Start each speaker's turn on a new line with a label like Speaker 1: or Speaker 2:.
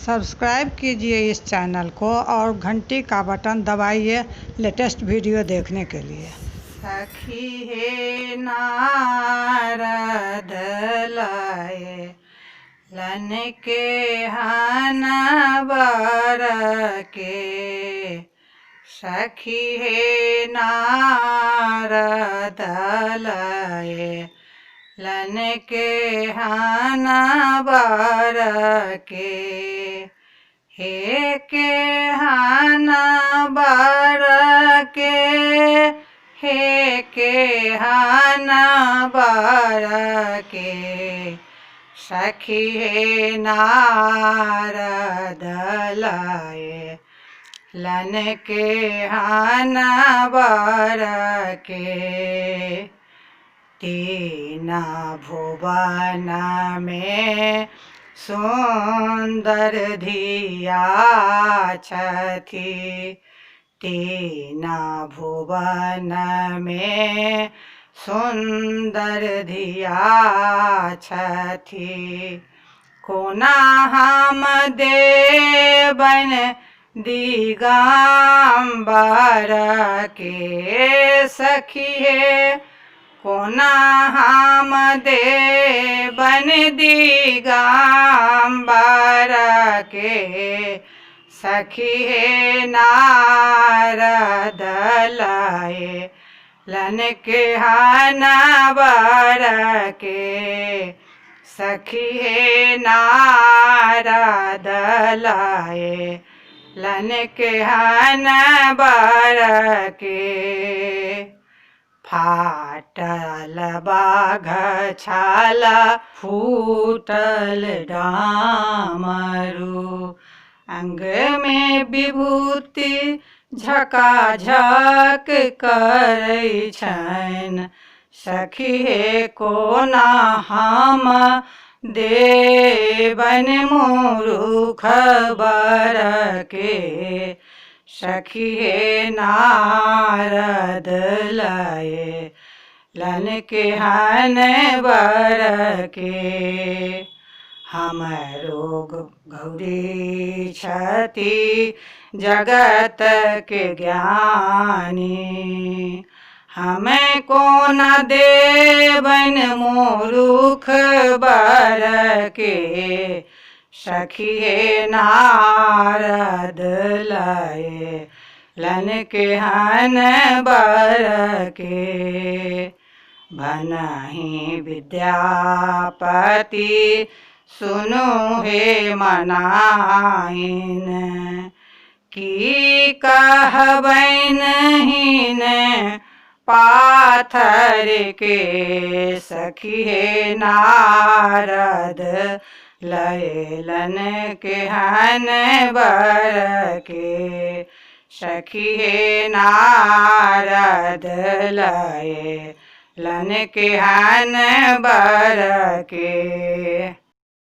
Speaker 1: Subscribe कीजिए इस channel को और घंटी का बटन दबाइए लेटेस्ट वीडियो देखने के लिए।
Speaker 2: सखी हे नारद लएलन केहन बर के। सखी हे नारद लएलन केहन बर के। हे केहन बर के, हे केहन बर के। सखी हे नारद लएलन केहन बर के। तीन भुवन में सुंदर धिया छथि। तीन भुवन में सुंदर धिया छथि। कोना हम देवन दिगंबर के। सखी हे कोना हम देवन दिगंबर के। सखी हे नारद लएलन केहन बर के। सखी हे नारद लएलन केहन बर के। फाटल बाघछाल फूटल डामरू। अंग में विभूति झकाझक करै छन। सखी हे कोना हम देवन मूर्ख बर के। सखी हे नारद लएलन केहन बर के। हमरो गौरी छथि जगत के ज्ञानी। हमें कोना देवन मूर्ख बर के। सखी हे नारद लएलन केहन बर के। भनहि विद्यापति सुनु हे मनाइन। की कहबैन हीन पाथर के। सखी हे नारद लएलन केहन बर के। सखी हे नारद लएलन केहन बर के।